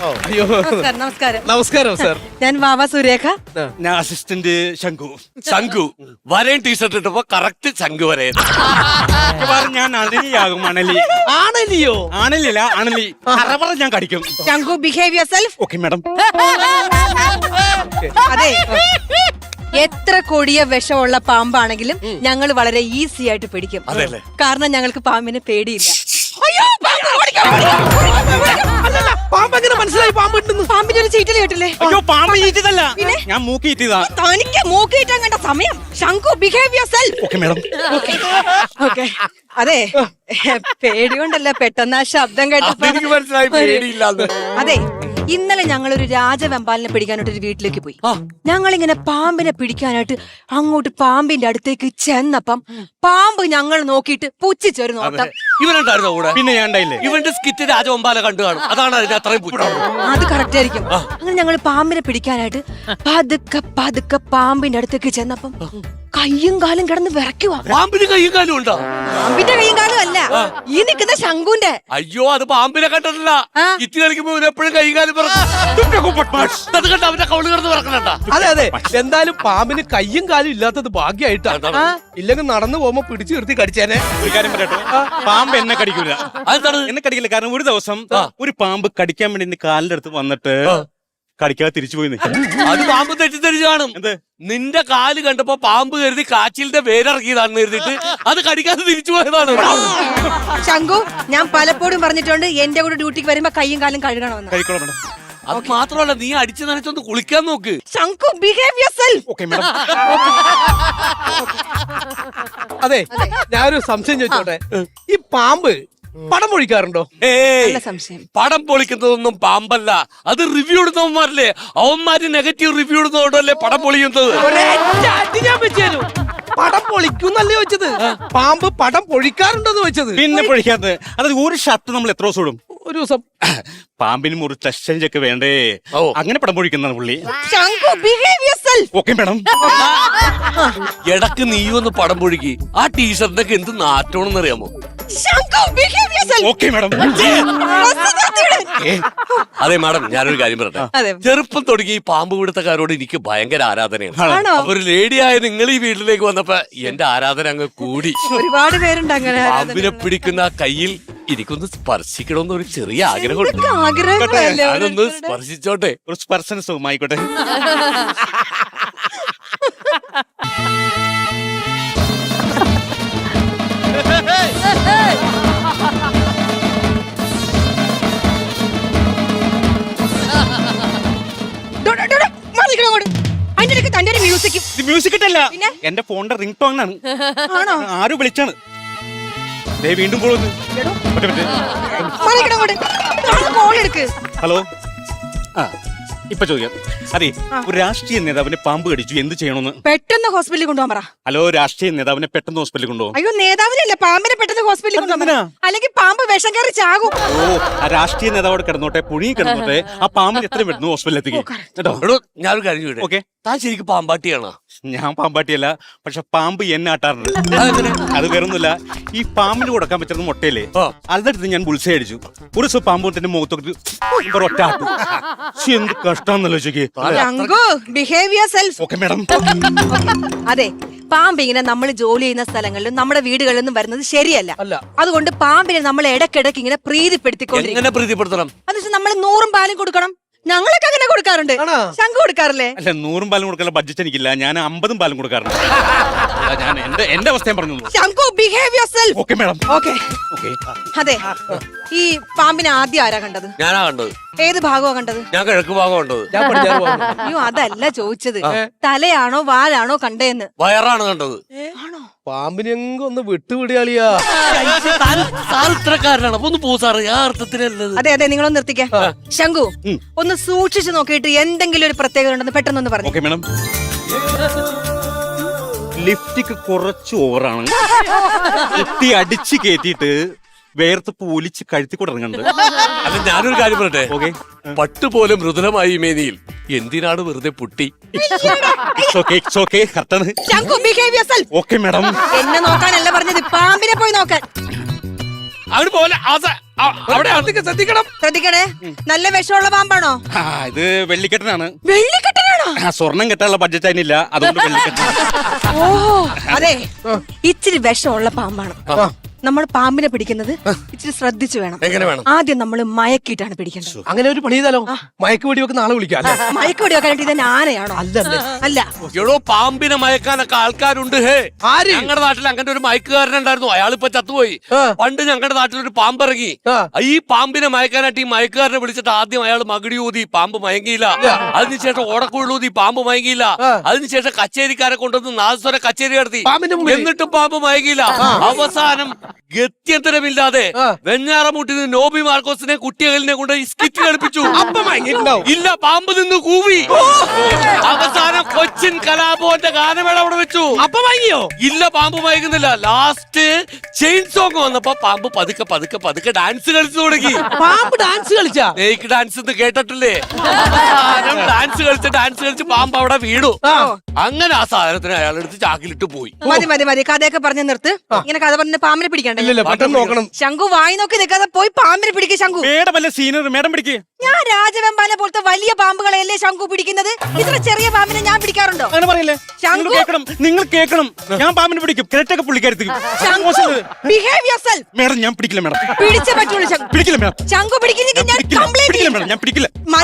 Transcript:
അയ്യോ നമസ്കാരം. നമസ്കാരം സാർ. ഞാൻ വാവ സുരേഖ. ഞാൻ അസിസ്റ്റന്റ് ശംഖു. ശംഖു വരേൻ ടീഷർട്ട് ഇട്ടപ്പോ കറക്റ്റ് ശംഖു വരേൻ. ഞാൻ അണലിയാകും. അണലി. ആണല്ലയോ? ആണലില്ല, അണലി. അറവറ ഞാൻ കടിക്കും. Shankhu behave yourself. Okay madam. അതെ, എത്ര കൊടിയ വിഷമുള്ള പാമ്പാണെങ്കിലും ഞങ്ങൾ വളരെ ഈസി ആയിട്ട് പിടിക്കും. അതെല്ലേ? കാരണം ഞങ്ങൾക്ക് പാമ്പിനെ പേടിയില്ല. പാമ്പ് എങ്ങനെ മനസ്സിലായി പാമ്പ് കിട്ടുന്നു? പാമ്പിന്റെ ഒരു ചീറ്റൽ കേട്ടില്ലേ? അയ്യോ, പാമ്പ് ഈറ്റതല്ല, ഞാൻ മൂക്കി ഈറ്റതാ. തനിക്ക് മൂക്കിയിട്ടാൻ കണ്ട സമയം. Shankhu behave yourself. Okay madam. Okay. അതെ, പേടികൊണ്ടല്ല, പെട്ടെന്ന് ആ ശബ്ദം കേട്ടപ്പോ എനിക്ക് മനസ്സിലായി പേടിയില്ലാന്ന്. അതെ, ഇന്നലെ ഞങ്ങളൊരു രാജവെമ്പാലിനെ പിടിക്കാനായിട്ട് ഒരു വീട്ടിലേക്ക് പോയി. ഞങ്ങളിങ്ങനെ പാമ്പിനെ പിടിക്കാനായിട്ട് അങ്ങോട്ട് പാമ്പിന്റെ അടുത്തേക്ക് ചെന്നപ്പം പാമ്പ് ഞങ്ങൾ നോക്കിയിട്ട് പുച്ഛിച്ചൊരു നോട്ടം. ഇവനുണ്ടായിരുന്നോ കൂടെ? പിന്നെ ഞാൻ ഉണ്ടായില്ലേ? ഇവന്റെ സ്കിറ്റ് രാജവമ്പാല കണ്ടു കാണും, അതാണ് അതിന് അത്രയും പുച്ഛം. അത് കറക്റ്റ് ആയിരിക്കും. അങ്ങനെ ഞങ്ങൾ പാമ്പിനെ പിടിക്കാനായിട്ട് പതുക്കെ പതുക്കെ പാമ്പിന്റെ അടുത്തേക്ക് ചെന്നപ്പം കയ്യും കാലും കിടന്ന് വിറയ്ക്കുവാ. പാമ്പിന് കയ്യും കാലും ഉണ്ടോ? പാമ്പിന്റെ കയ്യും കാലും അല്ല, ഈ നിൽക്കുന്ന ശംഖുന്റെ. അയ്യോ, അത് പാമ്പിനെ കണ്ടിട്ടില്ല. ഇറ്റ് കളിക്കുമ്പോ എപ്പോഴും കൈയും കാലും അത് കണ്ട അവന്റെ കൗള് കിടന്ന് പറക്കണ. അതെ അതെ, എന്തായാലും പാമ്പിന് കയ്യും കാലും ഇല്ലാത്തത് ഭാഗ്യമായിട്ടാണ്. ഇല്ലെങ്കിൽ നടന്നു പോകുമ്പോ പിടിച്ചു നിർത്തി കടിച്ചേനെ. ഒരു കാര്യം പറയട്ടോ, പാമ്പ് എന്നെ കടിക്കൂല. അതെന്താണ്? എന്നെ കടിക്കില്ല, കാരണം ഒരു ദിവസം ഒരു പാമ്പ് കടിക്കാൻ വേണ്ടി എന്റെ കാലിന്റെ അടുത്ത് വന്നിട്ട് കടിക്കാതെ തിരിച്ചു പോയി. അത് പാമ്പ് തെറ്റിദ്ധരിച്ചു കാണും. എന്ത്? നിന്റെ കാല് കണ്ടപ്പോ പാമ്പ് കരുതി കാച്ചിലിന്റെ വേരിറക്കിയതാണെന്ന് കരുതിട്ട് അത് കടിക്കാതെ തിരിച്ചു പോയതാണ്. ശംഖു, ഞാൻ പലപ്പോഴും പറഞ്ഞിട്ടുണ്ട് എന്റെ കൂടെ ഡ്യൂട്ടിക്ക് വരുമ്പോ കയ്യും കാലും കഴുകണമെന്ന്. കഴിക്കോളാം മാഡം. അത് മാത്രമല്ല, നീ അടിച്ചു നനച്ചൊന്ന് കുളിക്കാൻ നോക്ക്. Shankhu behave yourself. Okay madam. അതെ, ഞാനൊരു സംശയം ചോദിച്ചോട്ടെ, ഈ പാമ്പ് പടം പൊഴിക്കാറുണ്ടോ? നല്ല സംശയം. പടം പൊളിക്കുന്നതൊന്നും പാമ്പല്ല, അത് റിവ്യൂ ഇടുന്നവന്മാരല്ലേ. അവന്മാര് നെഗറ്റീവ് റിവ്യൂ ഇടുന്നതുകൊണ്ടല്ലേ പടം പൊളിക്കുന്നത്. ഒരൊറ്റ അടി ഞാൻ വെച്ചു തരും. പടം പൊളിക്കുന്നല്ലേ വെച്ചത്, പാമ്പ് പടം പൊഴിക്കാറുണ്ടോന്ന് വെച്ചത്. പിന്നെ പൊഴിക്കാത്തത് അത് ഒരു ഷർട്ട് നമ്മൾ എത്ര ദിവസം ഇടും? ഒരു ദിവസം. പാമ്പിനും ഒരു ടെക്സ്റ്റൈൽ ഒക്കെ വേണ്ടേ, അങ്ങനെ പടം പൊഴിക്കുന്നതാണ് പുള്ളി. Shankhu behave yourself. Okay madam. ഇടക്ക് നീ ഒന്ന് പടം പൊഴിക്ക്. ആ ടീഷർട്ടിനൊക്കെ എന്ത് നാറ്റോണെന്ന് അറിയാമോ? Shankhu behave yourself. Okay madam. അതെ മാഡം, ഞാനൊരു കാര്യം പറയട്ടെ. അതെ. ചെറുപ്പം തുടങ്ങി ഈ പാമ്പ് പിടുത്തക്കാരോട് എനിക്ക് ഭയങ്കര ആരാധനയാണ്. ആണോ? അപ്പൊ ഒരു ലേഡിയായ നിങ്ങൾ ഈ വീട്ടിലേക്ക് വന്നപ്പോ എന്റെ ആരാധന അങ്ങ് കൂടി. ഒരുപാട് പേരുണ്ട് അങ്ങനെ. പാമ്പിനെ പിടിക്കുന്ന ആ കയ്യിൽ എനിക്കൊന്ന് സ്പർശിക്കണമെന്ന് ഒരു ചെറിയ ആഗ്രഹമുണ്ട്. ഇതൊക്കെ ആഗ്രഹങ്ങളല്ലേ ഞാനൊന്ന് ഓരോരുത്തരുടെ? സ്പർശിച്ചോട്ടെ. ഒരു സ്പർശന സുഖമായിക്കോട്ടെ. അതിന്റെ ഇടയ്ക്ക് തന്റെ ഒരു മ്യൂസിക്കും. ഇത് മ്യൂസിക് ഇട്ടല്ല, പിന്നെ? എന്റെ ഫോണിന്റെ റിംഗ് ടോൺ ആണ്. ആണോ? ആരും വിളിച്ചാണ്. ദേ വീണ്ടും കോള്. കോൾ എടുക്ക്. ഹലോ. ആ, ഇപ്പൊ ചോദിക്കാം. അതെ, ഒരു രാഷ്ട്രീയ നേതാവിനെ പാമ്പ് കടിച്ചു, എന്ത് ചെയ്യണമെന്ന്? പെട്ടെന്ന് ഹോസ്പിറ്റലിൽ കൊണ്ടുപോകാൻ പറ. ഹലോ, രാഷ്ട്രീയ നേതാവിനെ പെട്ടെന്ന് ഹോസ്പിറ്റലിൽ കൊണ്ടുപോകും. അയ്യോ, നേതാവിനല്ല, പാമ്പിനെ പെട്ടെന്ന് ഹോസ്പിറ്റലിൽ കൊണ്ടുപോകാൻ. അല്ലെങ്കിൽ പാമ്പ് വിഷം കയറി ചാകും. ഓ, ആ രാഷ്ട്രീയ നേതാവോട് കിടന്നോട്ടെ, പുഴി കിടന്നോട്ടെ, ആ പാമ്പിന് എത്രയും പെട്ടെന്ന് ഹോസ്പിറ്റലിൽ എത്തിക്കും കേട്ടോ. എടോ, ഞാനൊരു കാര്യം ചോദിക്കട്ടെ. ഓക്കെ. താൻ ശരിക്കും പാമ്പാട്ടിയാണോ? ഞാൻ പാമ്പാട്ടിയല്ല, പക്ഷെ പാമ്പ് എന്നെ ആട്ടാറുണ്ട്. അത് വേറൊന്നുമില്ല, ഈ പാമ്പിന് കൊടുക്കാൻ പറ്റുന്ന മുട്ടയില്ലേ, അതെടുത്ത് ഞാൻ ബുൾസൈ അടിച്ചു. ഒരു ദിവസം പാമ്പ് തന്നെ മുഖത്തൊക്കെ ഒറ്റ ആട്ടു. എന്ത് കഷ്ടാന്നല്ലോ ചോദിക്കേ. Behave yourself. Okay madam. അതെ, പാമ്പ് ഇങ്ങനെ നമ്മൾ ജോലി ചെയ്യുന്ന സ്ഥലങ്ങളിലും നമ്മുടെ വീടുകളിലൊന്നും വരുന്നത് ശരിയല്ല. അതുകൊണ്ട് പാമ്പിനെ നമ്മൾ ഇടയ്ക്കിടയ്ക്ക് ഇങ്ങനെ പ്രീതിപ്പെടുത്തിക്കൊണ്ടിരിക്കും. എങ്ങനെ പ്രീതിപ്പെടുത്തണം? അതുവെച്ച് നമ്മൾ 100 പാലും കൊടുക്കണം. ഞങ്ങളൊക്കെ അങ്ങനെ കൊടുക്കാറുണ്ട്. ശംഖു കൊടുക്കാറില്ലേ? അല്ല, 100 പാലും കൊടുക്കാനുള്ള ബഡ്ജറ്റ് എനിക്കില്ല, ഞാൻ 50 പാലും കൊടുക്കാറുണ്ട്. ഞാൻ എന്റെ അവസ്ഥ ഞാൻ പറഞ്ഞു. Shankhu behave yourself. Okay madam. Okay. അതെ, ഈ പാമ്പിനെ ആദ്യം ആരാ കണ്ടത്? ഞാനാ കണ്ടത്. ഏത് ഭാഗമാ കണ്ടത്? ഞാൻ കിഴക്ക് ഭാഗം കണ്ടത്. അയ്യോ, അതല്ല ചോദിച്ചത്, തലയാണോ വാലാണോ കണ്ടേന്ന്? വയറാണ് കണ്ടത്. ആണോ? പാമ്പിനെങ്കും ഒന്ന് വിട്ടുപിടിയാളിയാ. സാർ ഇത്രക്കാരനാണ്, അപ്പൊ ഒന്ന് പോ സാറ്. ആ അർത്ഥത്തിനല്ലത്. അതെ അതെ, നിങ്ങളൊന്ന് നിർത്തിക്കേ. ശംഖു, ഒന്ന് സൂക്ഷിച്ചു നോക്കിയിട്ട് എന്തെങ്കിലും ഒരു പ്രത്യേകത ഉണ്ടെന്ന് പെട്ടെന്നൊന്ന് പറഞ്ഞു. Okay madam. ലിഫ്റ്റിക്ക് കുറച്ച് ഓവറാണ്, കുത്തി അടിച്ച് കയറ്റിയിട്ട് വേർത്ത് പൂലിച്ച് കഴുത്തി കൂടെ ഇറങ്ങുന്നുണ്ട്. അല്ല, ഞാനൊരു കാര്യം പറയട്ടെ. ഓക്കെ. പട്ടുപോലെ മൃദുലമായി മേനിയിൽ എന്തിനാണ് വെറുതെ പുട്ടി? ശംഖു behave yourself. Okay madam. എന്നെ നോക്കാനല്ല പറഞ്ഞത്, പാമ്പിനെ പോയി നോക്കാൻ. അവിടെ പോലെ അവിടെ ശ്രദ്ധിക്കണം. ശ്രദ്ധിക്കണേ, നല്ല വിഷമുള്ള പാമ്പാണോ? ഇത് വെള്ളിക്കെട്ടനാണ്. വെള്ളിക്കെട്ടനാണോ? സ്വർണം കെട്ടാനുള്ള ബഡ്ജറ്റ് അതിനില്ല, അതുകൊണ്ട് വെള്ളിക്കെട്ടൻ. ഓഹോ, അതെ, ഇച്ചിരി വിഷമുള്ള പാമ്പാണ്. നമ്മൾ പാമ്പിനെ പിടിക്കുന്നത് ഇച്ചിരി ശ്രദ്ധിച്ചു വേണം. എങ്ങനെ വേണം? ആദ്യം നമ്മൾ മയക്കിയിട്ടാണ് പിടിക്കേണ്ടത്. അങ്ങനെ ഒരു പണി ചെയ്താലോ? മയക്ക് വെടി വെക്കുന്ന ആളെ വിളിക്കാം. മയക്ക് വെടി വെക്കാനായിട്ട് ഇത് ആനയാണോ? അല്ല. എടോ, പാമ്പിനെ മയക്കാനൊക്കെ ആൾക്കാരുണ്ട്. ഹേ, ആര്? ഞങ്ങളുടെ നാട്ടിൽ അങ്ങനെ ഒരു മയക്കുകാരനുണ്ടായിരുന്നു. അയാളിപ്പോ ചത്തുപോയി. പണ്ട് ഞങ്ങളുടെ നാട്ടിലൊരു പാമ്പ് ഇറങ്ങി. ഈ പാമ്പിനെ മയക്കാനായിട്ട് ഈ മയക്കുകാരനെ വിളിച്ചിട്ട് ആദ്യം അയാൾ മകിടി ഊതി, പാമ്പ് മയങ്ങിയില്ല. അതിനുശേഷം ഓടക്കുഴലൂതി, പാമ്പ് മയങ്ങിയില്ല. അതിനുശേഷം കച്ചേരിക്കാരെ കൊണ്ടുവന്ന് നാദസ്വര കച്ചേരി നടത്തി, എന്നിട്ടും പാമ്പ് മയങ്ങിയില്ല. അവസാനം ഗത്യന്തരമില്ലാതെ വെഞ്ഞാറമൂട്ടിന് നോബി മാർക്കോസിനെ കുട്ടികളിനെ കൊണ്ട് സ്കിറ്റ് കളിപ്പിച്ചു. ഇല്ല, പാമ്പ് നിന്ന് കൂവി. അവസാനം കൊച്ചിൻ കലാഭവന്റെ ഗാനമേള അവിടെ വെച്ചു. അപ്പൊ വാങ്ങിയോ? ഇല്ല, പാമ്പ് മയങ്ങുന്നില്ല. ലാസ്റ്റ് ചെയിൻ സോങ് വന്നപ്പോ പാമ്പ് പതുക്കെ പതുക്കെ പതുക്കെ ഡാൻസ് കളിച്ചു തുടങ്ങി. പാമ്പ് ഡാൻസ് കളിച്ചാ? നേക്ക് ഡാൻസ് എന്ന് കേട്ടിട്ടില്ലേ? ഡാൻസ് കളിച്ച് പാമ്പ് അവിടെ വീണു. അങ്ങനെ ആ സാധനത്തിന് അയാളെടുത്ത് ചാക്കിലിട്ട് പോയി. മതി, കഥയൊക്കെ പറഞ്ഞു നിർത്ത്. ഇങ്ങനെ കഥ പറഞ്ഞ പാമ്പിനെ പിടിക്കണ്ടേ? പെട്ടെന്ന് നോക്കണം. ശംഖു വായി നോക്കി നിൽക്കാതെ പോയി പാമ്പിനെ പിടിക്കുക. ശംഖു, മേഡം അല്ലേ സീനിയർ, മേഡം പിടിക്കേ. ഞാൻ രാജവെമ്പാനെ പോലത്തെ വലിയ പാമ്പുകളെയല്ലേ ശംഖു പിടിക്കുന്നത്. ഇത്ര ചെറിയ പാമ്പിനെ ഞാൻ പിടിക്കാറുണ്ടോ? അങ്ങനെ പറയില്ലേ? നിങ്ങൾ കേൾക്കണം. ഞാൻ പാമ്പിനെ പിടിക്കും. കേട്ടൊക്കെ പുള്ളിക്കാരത്തി. Behave yourself. മേഡം ഞാൻ പിടിക്കില്ല. മേഡം പിടിച്ചേ പറ്റുള്ളൂ. പിടിക്കില്ല. മേഡം ശംഖു പിടിക്കുന്നെങ്കിൽ ഞാൻ കംപ്ലൈന്റ് പിടിക്കില്ല. മേഡം ഞാൻ പിടിക്കില്ല.